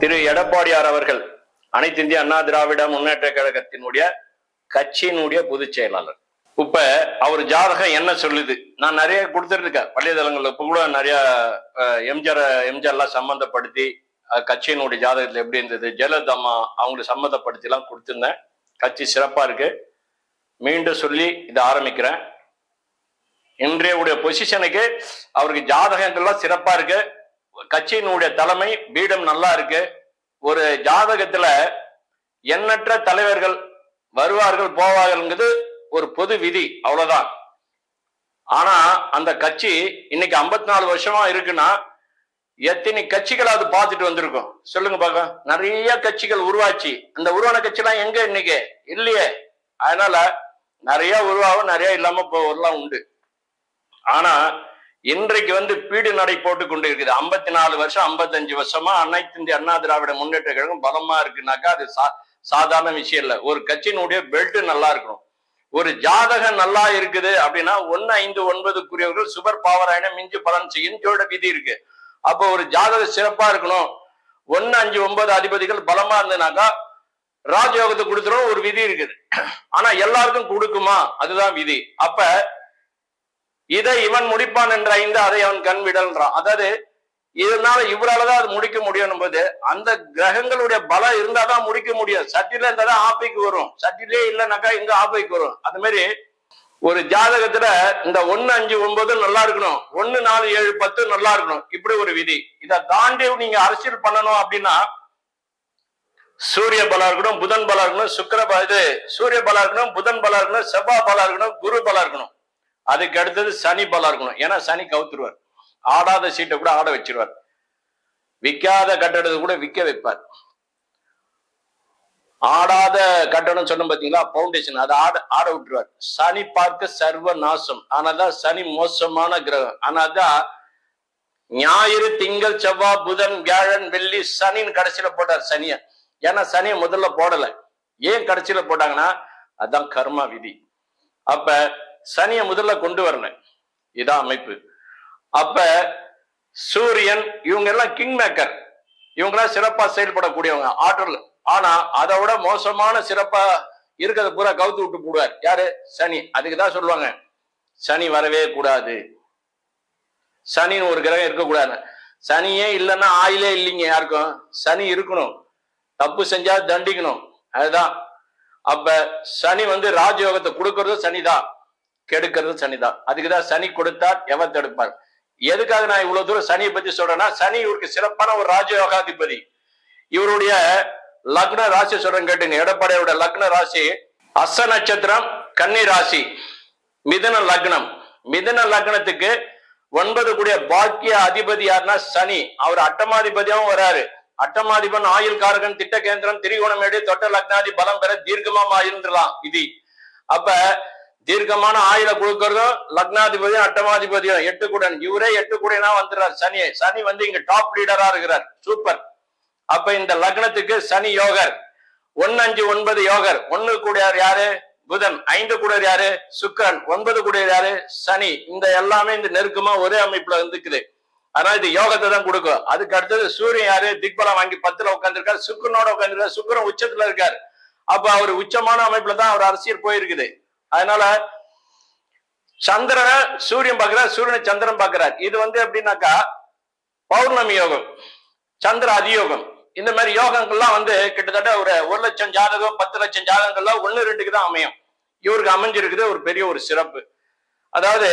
திரு எடப்பாடியார் அவர்கள் அனைத்து இந்திய அண்ணா திராவிட முன்னேற்ற கழகத்தினுடைய கட்சியினுடைய பொதுச் செயலாளர். இப்ப அவர் ஜாதகம் என்ன சொல்லுது? நான் நிறைய கொடுத்துருக்கேன் வலைதளங்கள்ல. இப்ப கூட நிறைய எம்ஜிஆர்லாம் சம்பந்தப்படுத்தி கட்சியினுடைய ஜாதகத்துல எப்படி இருந்தது, ஜெயலலிதா அம்மா அவங்களை சம்மந்தப்படுத்தி எல்லாம் கொடுத்துருந்தேன். கட்சி சிறப்பா இருக்கு. மீண்டும் சொல்லி இதை ஆரம்பிக்கிறேன். இன்றைய பொசிஷனுக்கு அவருக்கு ஜாதகங்கள்லாம் சிறப்பா இருக்கு. கட்சியினுடைய தலைமை பீடம் நல்லா இருக்கு. ஒரு ஜாதகத்துல எண்ணற்ற தலைவர்கள் வருவார்கள் போவார்கள்ங்கிறது ஒரு பொது விதி, அவ்வளவுதான். ஆனா அந்த கட்சி இன்னைக்கு 54 வருஷமா இருக்குன்னா எத்தனை கட்சிகள் அது பார்த்துட்டு வந்திருக்கும் சொல்லுங்க பாக்க. நிறைய கட்சிகள் உருவாச்சு. அந்த உருவான கட்சி எல்லாம் எங்க இன்னைக்கு இல்லையே. அதனால நிறைய உருவாகும், நிறைய இல்லாம போலாம் உண்டு. ஆனா இன்றைக்கு பீடு நடை போட்டு கொண்டு இருக்குது. 54 வருஷம் 55 வருஷமா அனைத்து இந்திய அண்ணா திராவிட முன்னேற்ற கழகம் பலமா இருக்குனாக்கா அது சாதாரண விஷயம் இல்ல. ஒரு கட்சியினுடைய பெல்ட் நல்லா இருக்கணும். ஒரு ஜாதகம் நல்லா இருக்குது அப்படின்னா 159 சுபர் பாவராயணம் மிஞ்சு பலன் செய்யும் ஜோட விதி இருக்கு. அப்போ ஒரு ஜாதகம் சிறப்பா இருக்கணும். 159 அதிபதிகள் பலமா இருந்ததுனாக்கா ராஜயோகத்தை கொடுத்துரும் ஒரு விதி இருக்குது. ஆனா எல்லாருக்கும் கொடுக்குமா? அதுதான் விதி. அப்ப இதை இவன் முடிப்பான் என்ற 5 அதை அவன் கண் விடல்ன்றான். அதாவது இதனால இவராலதான் அது முடிக்க முடியும் போது அந்த கிரகங்களுடைய பலம் இருந்தாதான் முடிக்க முடியும். சட்டில இருந்தாதான் ஆப்பைக்கு வரும். சட்டிலே இல்லைனாக்கா இங்க ஆப்பைக்கு வரும். அது மாதிரி ஒரு ஜாதகத்துல இந்த 1, 5, 9 நல்லா இருக்கணும். 1, 4, 7, 10 நல்லா இருக்கணும். இப்படி ஒரு விதி. இதை தாண்டி நீங்க அரசியல் பண்ணணும் அப்படின்னா சூரிய பலம் இருக்கணும், புதன் பலம் இருக்கணும், சூரிய பலம் இருக்கணும், புதன் பலம் இருக்கணும், செவ்வாய் பலம் இருக்கணும், குரு பலம் இருக்கணும். அதுக்கு அடுத்தது சனி பலம் இருக்கணும். ஏன்னா சனி கவுத்துருவார். ஆடாத சீட்டை கூட ஆட வச்சிருவார். விற்காத கட்டடத்தை கூட விற்க வைப்பார். ஆடாத கட்டடம் சொன்னோம் பாத்தீங்களா, பவுண்டேஷன், அதை ஆட விட்டுருவார். சனி பார்க்க சர்வ நாசம். ஆனாதான் சனி மோசமான கிரகம். ஆனாதான் ஞாயிறு, திங்கள், செவ்வாய், புதன், வியாழன், வெள்ளி, சனின்னு கடைசியில போட்டார் சனிய. ஏன்னா சனியை முதல்ல போடல. ஏன் கடைசியில போட்டாங்கன்னா அதான் கர்மா விதி. அப்ப சனியை முதல்ல கொண்டு வரல. இதான் அமைப்பு. அப்ப சூரியன் இவங்க எல்லாம் கிங் மேக்கர். இவங்க எல்லாம் சிறப்பா செயல்படக்கூடியவங்க ஆற்றல். ஆனா அதை விட மோசமான சிறப்பா இருக்கிறத பூரா கவுத்து விட்டு போடுவார். யாரு? சனி. அதுக்குதான் சொல்லுவாங்க சனி வரவே கூடாது. சனின்னு ஒரு கிரகம் இருக்கக்கூடாது. சனியே இல்லைன்னா ஆயிலே இல்லைங்க யாருக்கும். சனி இருக்கணும். தப்பு செஞ்சா தண்டிக்கணும். அதுதான். அப்ப சனி ராஜயோகத்தை கொடுக்கறது சனிதான், கெடுக்கிறது சனிதான். அதுக்குதான் சனி கொடுத்தார் எவர் தடுப்பார். எதுக்காக நான் இவ்வளவு தூரம் சனியை பத்தி சொல்றேன்னா, சனி இவருக்கு சிறப்பான ஒரு ராஜயோகாதிபதி. இவருடைய லக்ன ராசி சொல்றேன் கேட்டுங்க. எடப்பாடியோட லக்ன ராசி அஸ்ஸ நட்சத்திரம், கன்னி ராசி, மிதுன லக்னம். மிதுன லக்னத்துக்கு 9 கூடிய பாக்கிய அதிபதி யாருன்னா சனி. அவர் அட்டமாதிபதியாவும் வராரு. அட்டமாதிபன் ஆயுள் காரகன், திட்ட கேந்திரம், திரிகோணமேடு, தொட்ட லக்னாதி பலம் பெற தீர்க்கமா இருந்துடலாம் விதி. அப்ப தீர்க்கமான ஆயுள கொடுக்கறதும் லக்னாதிபதியும் அட்டமாதிபதியும் 8 கூடன். இவரே 8 கூடனா வந்துடுறார் சனி. சனி இங்க டாப் லீடரா இருக்கிறார். சூப்பர். அப்ப இந்த லக்னத்துக்கு சனி யோகர். 1, 5, 9 யோகர். 1 கூடியார் யாரு? புதன். 5 கூடியர் யாரு? சுக்கிரன். 9 கூடியர் யாரு? சனி. இந்த எல்லாமே இந்த நெருக்கமா ஒரே அமைப்புல இருக்குது. அதனால இது யோகத்தை தான் கொடுக்கும். அதுக்கு அடுத்தது சூரியன் யாரு? திக்பலம் வாங்கி 10ல உட்காந்துருக்காரு. சுக்கிரனோட உட்காந்துருக்காரு. சுக்கிரன் உச்சத்துல இருக்காரு. அப்ப அவர் உச்சமான அமைப்புல தான் அவர் அரசியல் போயிருக்குது. அதனால சந்திரனை சூரியன் பாக்குறார், சூரியனை சந்திரன் பாக்குறார். இது எப்படின்னாக்கா பௌர்ணமி யோகம், சந்திர அதியோகம். இந்த மாதிரி யோகங்கள்லாம் கிட்டத்தட்ட ஒரு 1 லட்சம் ஜாதகம், 10 லட்சம் ஜாதகங்கள்லாம் 1, 2க்கு தான் அமையும். இவருக்கு அமைஞ்சிருக்குது ஒரு பெரிய ஒரு சிறப்பு. அதாவது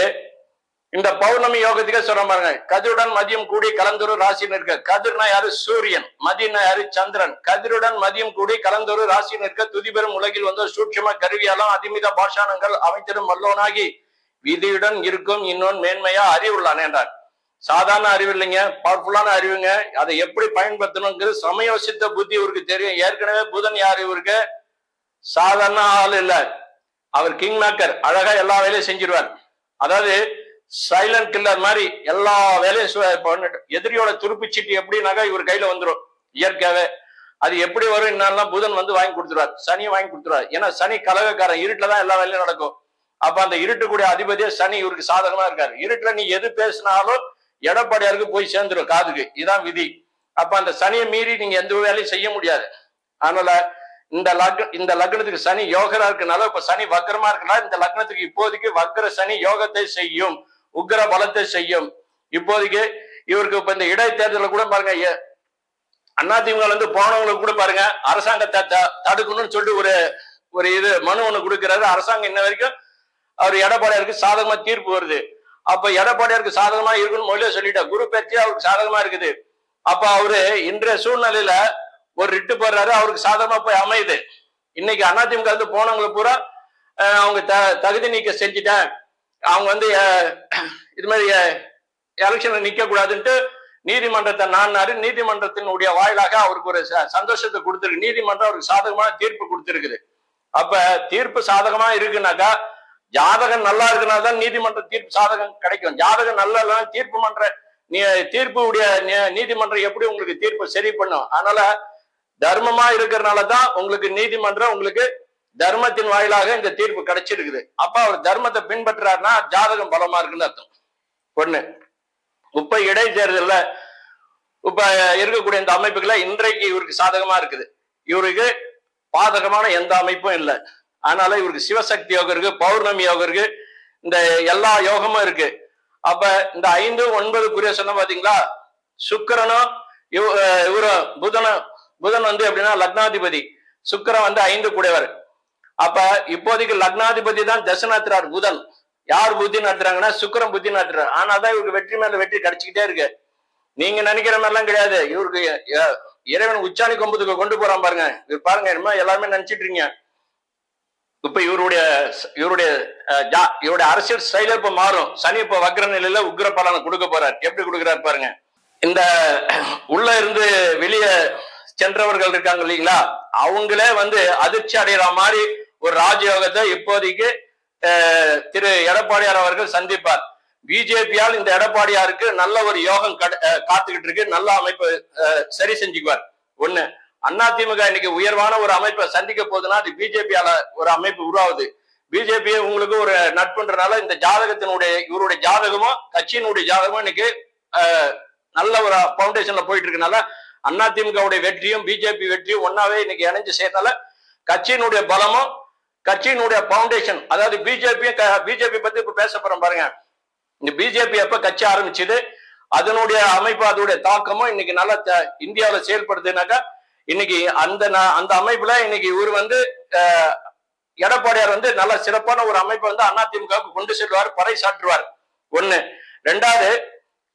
இந்த பௌர்ணமி யோகத்துக்கே சொல்ற பாருங்க. கதிருடன் மதியம் கூடி கலந்தொரு ராசின்னு இருக்க. கதிர்னா யாரு? சூரியன். மதியம்னா யாரு? சந்திரன். கதிருடன் மதியம் கூடி கலந்தொரு ராசின்னு இருக்க. துதிபெறும் உலகில் சூட்சும கருவியாலும் அதிமித பாஷாணங்கள் அமைத்திடும் வல்லோனாகி விதியுடன் இருக்கும் இன்னொன் மேன்மையா அறிவுள்ளான் என்றார். சாதாரண அறிவு இல்லைங்க, பவர்ஃபுல்லான அறிவுங்க. அதை எப்படி பயன்படுத்தணுங்கிறது சமயோசித்த புத்தி இவருக்கு தெரியும். ஏற்கனவே புதன் யாரு? இவருக்கு சாதாரண ஆள் இல்ல. அவர் கிங் மேக்கர். அழகா எல்லா வேலையும் செஞ்சிருவார். அதாவது சைலண்ட் கில்லர் மாதிரி எல்லா வேலையும். எதிரியோட துருப்பு சீட்டு எப்படின்னாக்கா இவர் கையில வந்துடும் இயற்கையாவே. அது எப்படி வரும் என்னன்னா புதன் வாங்கி கொடுத்துருவார், சனியை வாங்கி கொடுத்துருவார். ஏன்னா சனி கலகக்காரன். இருட்டுல தான் எல்லா வேலையும் நடக்கும். அப்ப அந்த இருட்டுக்கூடிய அதிபதியே சனி இவருக்கு சாதகமா இருக்காரு. இருட்டுல நீ எது பேசினாலும் எடப்பாடியாருக்கு போய் சேர்ந்துடும் காதுக்கு. இதான் விதி. அப்ப அந்த சனியை மீறி நீங்க எந்த வேலையும் செய்ய முடியாது. அதனால இந்த லக்னத்துக்கு சனி யோகரா இருக்கனால, இப்ப சனி வக்கரமா இருக்கனால இந்த லக்னத்துக்கு இப்போதைக்கு வக்கர சனி யோகத்தை செய்யும், உக்ர பலத்தை செய்யும். இப்போதைக்கு இவருக்கு இப்ப இந்த இடைத்தேர்தல கூட பாருங்க, அதிமுக வந்து போனவங்களுக்கு கூட பாருங்க, அரசாங்கத்தை தடுக்கணும்னு சொல்லிட்டு ஒரு இது மனு ஒண்ணு கொடுக்கிறாரு. அரசாங்கம் இன்ன வரைக்கும் அவர் எடப்பாடியாருக்கு சாதகமா தீர்ப்பு வருது. அப்ப எடப்பாடியாருக்கு சாதகமா இருக்குன்னு முதல்ல சொல்லிட்டா, குரு பயிற்சி அவருக்கு சாதகமா இருக்குது. அப்ப அவரு இன்றைய சூழ்நிலையில ஒரு ரிட்டு போடுறாரு, அவருக்கு சாதகமா போய் அமையுது. இன்னைக்கு அதிமுக வந்து போனவங்களை பூரா அவங்க தகுதி நீக்க செஞ்சுட்டேன், அவங்க வந்து இது மாதிரி எலெக்ஷன்ல நிக்க கூடாதுன்ட்டு நீதிமன்றத்தை நாடினாரு. நீதிமன்றத்தினுடைய வாயிலாக அவருக்கு ஒரு சந்தோஷத்தை கொடுத்திருக்கு. நீதிமன்றம் அவருக்கு சாதகமான தீர்ப்பு கொடுத்திருக்குது. அப்ப தீர்ப்பு சாதகமா இருக்குனாக்கா, ஜாதகம் நல்லா இருக்குனாதான் நீதிமன்ற தீர்ப்பு சாதகம் கிடைக்கும். ஜாதகம் நல்லா தீர்ப்புடைய நீதிமன்றம் எப்படி உங்களுக்கு தீர்ப்பு சரி பண்ணும்? அதனால தர்மமா இருக்கிறனாலதான் உங்களுக்கு நீதிமன்றம் உங்களுக்கு தர்மத்தின் வாயிலாக இந்த தீர்ப்பு கிடைச்சிருக்குது. அப்ப அவர் தர்மத்தை பின்பற்றாருன்னா ஜாதகம் பலமா இருக்குன்னு அர்த்தம். ஒண்ணு. இப்ப இடைத்தேர்தல்ல இப்ப இருக்கக்கூடிய இந்த அமைப்புகளை இன்றைக்கு இவருக்கு சாதகமா இருக்குது. இவருக்கு பாதகமான எந்த அமைப்பும் இல்லை. அதனால இவருக்கு சிவசக்தி யோகம் இருக்கு, பௌர்ணமி யோகம் இருக்கு, இந்த எல்லா யோகமும் இருக்கு. அப்ப இந்த 5, 9 சொன்ன பாத்தீங்களா, சுக்கிரனும் இவரும் புதன் வந்து எப்படின்னா லக்னாதிபதி, சுக்கிரன் வந்து 5 கூடையவர். அப்ப இப்போதைக்கு லக்னாதிபதி தான் தசை நடத்துறாரு புதன். யார் புத்தி நடத்துறாங்கன்னா சுக்கிரன் புத்தி நடத்துறாரு. ஆனாதான் இவருக்கு வெற்றி மேல வெற்றி கிடைச்சிக்கிட்டே இருக்கு. நீங்க நினைக்கிற மாதிரிலாம் கிடையாது. இவருக்கு இறைவன் உச்சாணி கொம்புக்கு கொண்டு போறான் பாருங்க. இவர் பாருங்க, என்ன எல்லாருமே நினைச்சிட்டு இருக்கீங்க. இப்ப இவருடைய அரசியல் ஸ்டைல இப்ப மாறும். சனி இப்ப வக்ர நிலையில உக்ர பலனை கொடுக்க போறார். எப்படி கொடுக்கிறார் பாருங்க. இந்த உள்ள இருந்து வெளியே சென்றவர்கள் இருக்காங்க இல்லைங்களா, அவங்களே வந்து அதிர்ச்சி அடைகிற மாதிரி ஒரு ராஜயோகத்தை இப்போதைக்கு திரு எடப்பாடியார் அவர்கள் சந்திப்பார். பிஜேபியால் இந்த எடப்பாடியாருக்கு நல்ல ஒரு யோகம் காத்துக்கிட்டு இருக்கு. நல்ல அமைப்பு சரி செஞ்சுக்குவார். ஒண்ணு. அதிமுக இன்னைக்கு உயர்வான ஒரு அமைப்பை சந்திக்க போகுதுன்னா அது பிஜேபியால ஒரு அமைப்பு உருவாகுது. பிஜேபி உங்களுக்கு ஒரு நட்புன்றனால இந்த இவருடைய ஜாதகமும் கட்சியினுடைய ஜாதகமும் இன்னைக்கு நல்ல ஒரு பவுண்டேஷன்ல போயிட்டு இருக்கனால அதிமுகவுடைய வெற்றியும் பிஜேபி வெற்றியும் ஒன்னாவே இன்னைக்கு இணைஞ்சு சேர்த்தால கட்சியினுடைய பலமும் கட்சியினுடைய பவுண்டேஷன், அதாவது பிஜேபி பத்தி இப்ப பேச போறோம் பாருங்க. இந்த பிஜேபி எப்ப கட்சி ஆரம்பிச்சது, அதனுடைய அமைப்பு அதோடைய தாக்கமும் இன்னைக்கு நல்லா இந்தியாவில செயல்படுதுனாக்கா, இன்னைக்கு அந்த அமைப்புல இன்னைக்கு இவர் வந்து எடப்பாடியார் வந்து நல்ல சிறப்பான ஒரு அமைப்பை வந்து அதிமுகவுக்கு கொண்டு செல்வார், பறைசாற்றுவார். ஒண்ணு. ரெண்டாவது,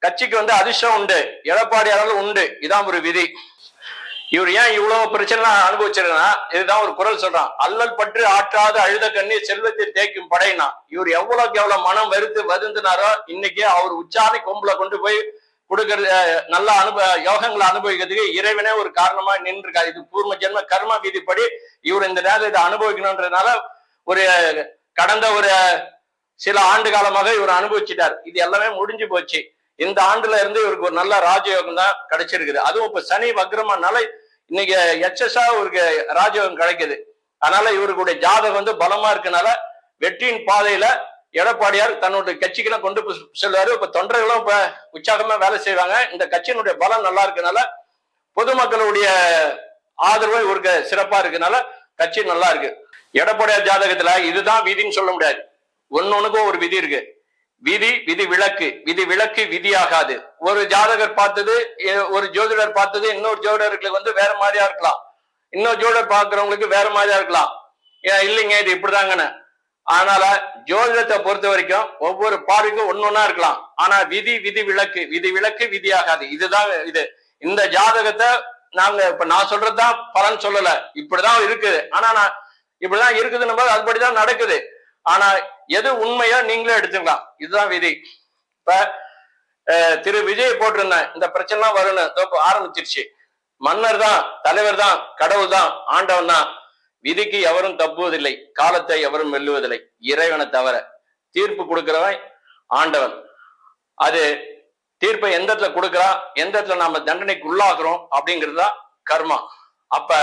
கட்சிக்கு வந்து அதிர்ஷ்டம் உண்டு, எடப்பாடியாரால் உண்டு. இதான் ஒரு விதி. இவர் ஏன் இவ்வளவு பிரச்சனை அனுபவிச்சிருக்கா, இதுதான் ஒரு குரல் சொல்றான். அல்லல் பற்று ஆற்றாத அழுத கண்ணீர் செல்வத்தில் தேய்க்கும் படையினா. இவர் எவ்வளவுக்கு எவ்வளவு மனம் வெறுத்து வருந்தினாரோ இன்னைக்கு அவர் உச்சாணி கொம்புல கொண்டு போய் கொடுக்கறது, நல்ல யோகங்களை அனுபவிக்கிறதுக்கு இறைவனே ஒரு காரணமா நின்றுருக்காரு. இது பூர்வ ஜென்ம கர்ம விதிப்படி இவர் இந்த நேரத்தில் இதை அனுபவிக்கணும்ன்றதுனால ஒரு கடந்த ஒரு சில ஆண்டு காலமாக இவர் அனுபவிச்சுட்டார். இது எல்லாமே முடிஞ்சு போச்சு. இந்த ஆண்டுல இருந்து இவருக்கு ஒரு நல்ல ராஜயோகம் தான் கிடைச்சிருக்குது. அதுவும் இப்ப சனி வக்ரமானால இன்னைக்கு எக்ஸஸா இவருக்கு ராஜயோகம் கிடைக்குது. அதனால இவருடைய ஜாதகம் வந்து பலமா இருக்கனால வெற்றியின் பாதையில எடப்பாடியார் தன்னுடைய கட்சிக்கெல்லாம் கொண்டு செல்வாரு. இப்ப தொண்டர்களும் இப்ப உற்சாகமா வேலை செய்வாங்க. இந்த கட்சியினுடைய பலம் நல்லா இருக்கனால பொதுமக்களுடைய ஆதரவு இவருக்கு சிறப்பா இருக்கனால கட்சி நல்லா இருக்கு. எடப்பாடியார் ஜாதகத்துல இதுதான் விதின்னு சொல்ல முடியாது. ஒன்னொன்னுக்கும் ஒரு விதி இருக்கு. விதி விளக்கு விதியாகாது. ஒரு ஜாதகர் பார்த்தது, ஒரு ஜோதிடர் பார்த்தது இன்னொரு ஜோதிடர்களுக்கு வந்து வேற மாதிரியா இருக்கலாம், இன்னொரு ஜோதிடர் பார்க்கிறவங்களுக்கு வேற மாதிரியா இருக்கலாம். இல்லைங்க இது இப்படிதாங்கன்னு. அதனால ஜோதிடத்தை பொறுத்த வரைக்கும் ஒவ்வொரு பார்வைக்கும் ஒன்னொன்னா இருக்கலாம். ஆனா விதி விளக்கு விதியாகாது. இதுதான் இது. இந்த ஜாதகத்தை நான் சொல்றதுதான் பலன் சொல்லல, இப்படிதான் இருக்குது. ஆனா நான் இப்படிதான் இருக்குதுன்னு போது அதுபடிதான் நடக்குது. ஆனா எது உண்மையோ நீங்களே எடுத்துக்கலாம். இதுதான் விதி. இப்ப திரு விஜய் போட்டிருந்தேன், இந்த பிரச்சனை எல்லாம் வரும்னு ஆரம்பிச்சிருச்சு. மன்னர் தான், தலைவர் தான், கடவுள் தான், ஆண்டவன் தான். விதிக்கு எவரும் தப்புவதில்லை, காலத்தை எவரும் வெல்லுவதில்லை, இறைவனை தவிர. தீர்ப்பு கொடுக்கிறவன் ஆண்டவன். அது தீர்ப்பை எந்த இடத்துல கொடுக்குறா, எந்த இடத்துல நாம தண்டனைக்கு உள்ளாகிறோம் அப்படிங்கிறது தான் கர்மா. அப்ப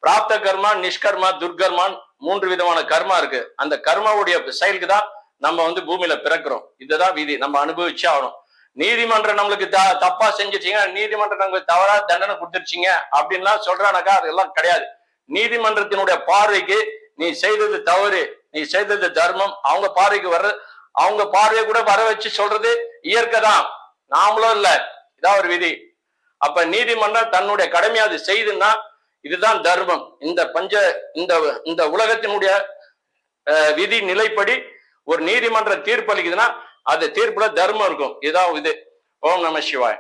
பிராப்த கர்மா, நிஷ்கர்மா, துர்கர்மான் 3 விதமான கர்மா இருக்கு. அந்த கர்மாவுடைய செயலுக்கு தான் நம்ம வந்து பூமியில பிறக்கிறோம். இதுதான் விதி, நம்ம அனுபவிச்சு ஆகணும். நீதிமன்றம் நம்மளுக்கு தப்பா செஞ்சிருச்சீங்க, நீதிமன்றம் நம்மளுக்கு தவறா தண்டனை கொடுத்துருச்சீங்க அப்படின்லாம் சொல்றானாக்கா அதெல்லாம் கிடையாது. நீதிமன்றத்தினுடைய பார்வைக்கு நீ செய்தது தவறு, நீ செய்தது தர்மம், அவங்க பார்வைக்கு அவங்க பார்வையை கூட வர வச்சு சொல்றது இயற்கை தான், நாமளும் இல்ல, இதான் ஒரு விதி. அப்ப நீதிமன்றம் தன்னுடைய கடமையை அது செய்துன்னா இதுதான் தர்மம். இந்த உலகத்தினுடைய விதி நிலைப்படி ஒரு நீதிமன்ற தீர்ப்பு அளிக்குதுன்னா அது தீர்ப்புல தர்மம் இருக்கும். இதுதான் இது. ஓம் நம சிவாய்.